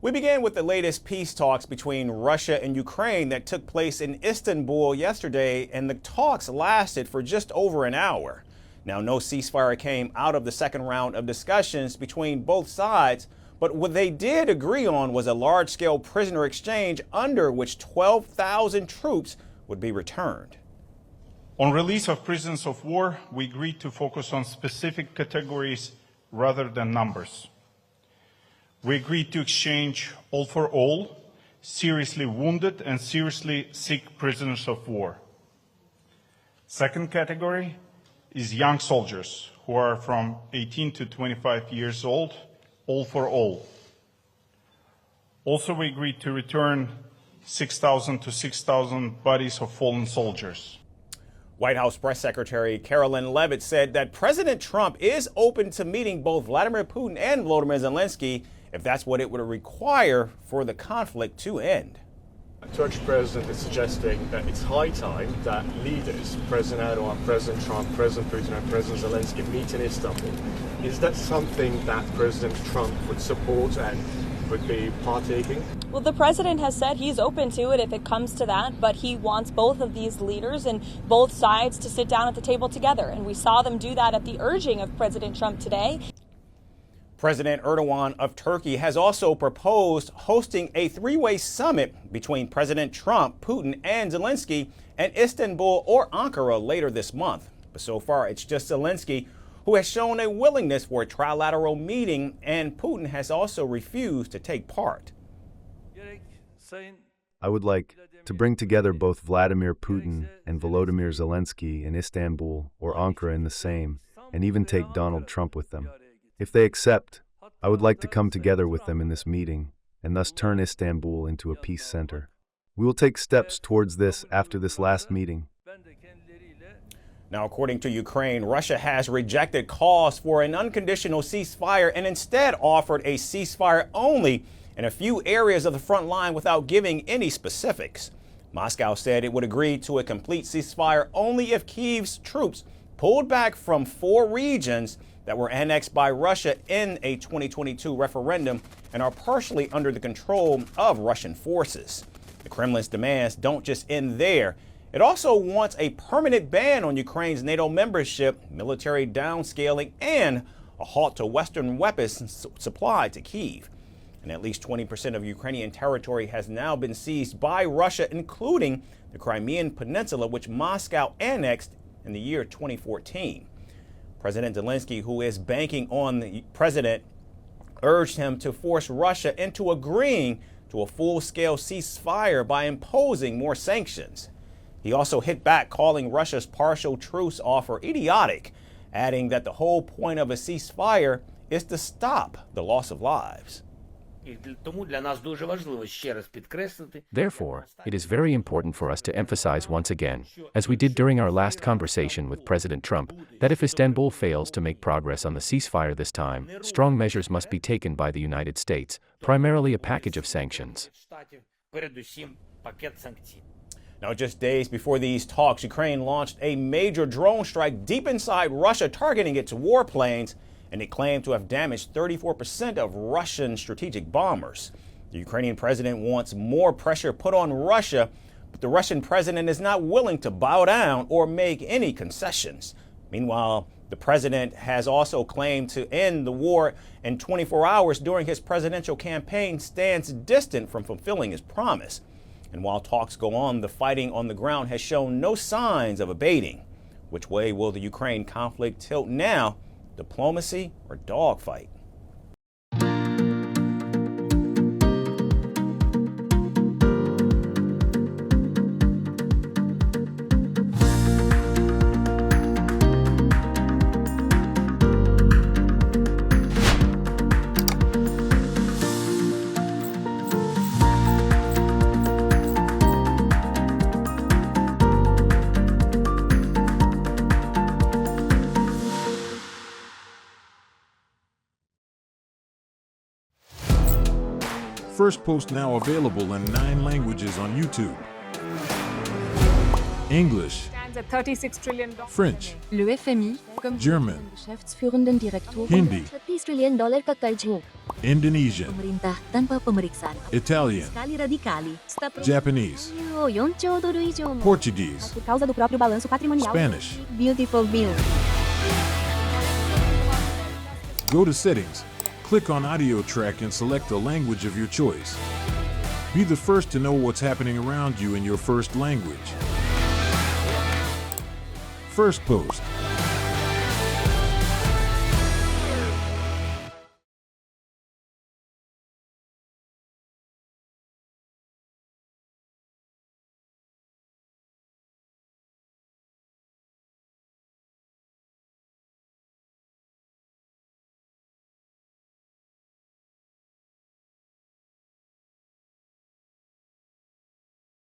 We began with the latest peace talks between Russia and Ukraine that took place in Istanbul yesterday, and the talks lasted for just over an hour. Now, no ceasefire came out of the second round of discussions between both sides, but what they did agree on was a large-scale prisoner exchange under which 12,000 troops would be returned. On release of prisoners of war, we agreed to focus on specific categories rather than numbers. We agreed to exchange all for all, seriously wounded and seriously sick prisoners of war. Second category is young soldiers who are from 18 to 25 years old, all for all. Also, we agreed to return 6,000 to 6,000 bodies of fallen soldiers. White House Press Secretary Carolyn Leavitt said that President Trump is open to meeting both Vladimir Putin and Volodymyr Zelensky if that's what it would require for the conflict to end. The Turkish president is suggesting that it's high time that leaders, President Erdogan, President Trump, President Putin and President Zelensky meet in Istanbul. Is that something that President Trump would support and would be partaking? Well, the president has said he's open to it if it comes to that, but he wants both of these leaders and both sides to sit down at the table together. And we saw them do that at the urging of President Trump today. President Erdogan of Turkey has also proposed hosting a three-way summit between President Trump, Putin, and Zelensky in Istanbul or Ankara later this month. But so far, it's just Zelensky who has shown a willingness for a trilateral meeting, and Putin has also refused to take part. I would like to bring together both Vladimir Putin and Volodymyr Zelensky in Istanbul or Ankara in the same, and even take Donald Trump with them. If they accept, I would like to come together with them in this meeting and thus turn Istanbul into a peace center. We will take steps towards this after this last meeting. Now, according to Ukraine, Russia has rejected calls for an unconditional ceasefire and instead offered a ceasefire only in a few areas of the front line without giving any specifics. Moscow said it would agree to a complete ceasefire only if Kyiv's troops pulled back from 4 regions that were annexed by Russia in a 2022 referendum and are partially under the control of Russian forces. The Kremlin's demands don't just end there. It also wants a permanent ban on Ukraine's NATO membership, military downscaling, and a halt to Western weapons supplied to Kyiv. And at least 20% of Ukrainian territory has now been seized by Russia, including the Crimean Peninsula, which Moscow annexed in the year 2014. President Zelensky, who is banking on the president, urged him to force Russia into agreeing to a full-scale ceasefire by imposing more sanctions. He also hit back, calling Russia's partial truce offer idiotic, adding that the whole point of a ceasefire is to stop the loss of lives. Therefore, it is very important for us to emphasize once again, as we did during our last conversation with President Trump, that if Istanbul fails to make progress on the ceasefire this time, strong measures must be taken by the United States, primarily a package of sanctions. Now, just days before these talks, Ukraine launched a major drone strike deep inside Russia, targeting its warplanes, and it claimed to have damaged 34% of Russian strategic bombers. The Ukrainian president wants more pressure put on Russia, but the Russian president is not willing to bow down or make any concessions. Meanwhile, the president has also claimed to end the war in 24 hours during his presidential campaign, stands distant from fulfilling his promise. And while talks go on, the fighting on the ground has shown no signs of abating. Which way will the Ukraine conflict tilt now? Diplomacy or dogfight? Firstpost now available in 9 languages on YouTube: English, $36 trillion. French, Le FMI, comme German, Geschäftsführenden Direktor, Hindi, $30 trillion ka-charge. Indonesian, Pemerintah tanpa pemeriksaan. Italian, Skali radikali. Japanese, 4 兆ドル以上も Portuguese, por causa do próprio balanço patrimonial. Spanish. Beautiful bill. Go to Settings, click on Audio Track and select the language of your choice. Be the first to know what's happening around you in your first language. First Post.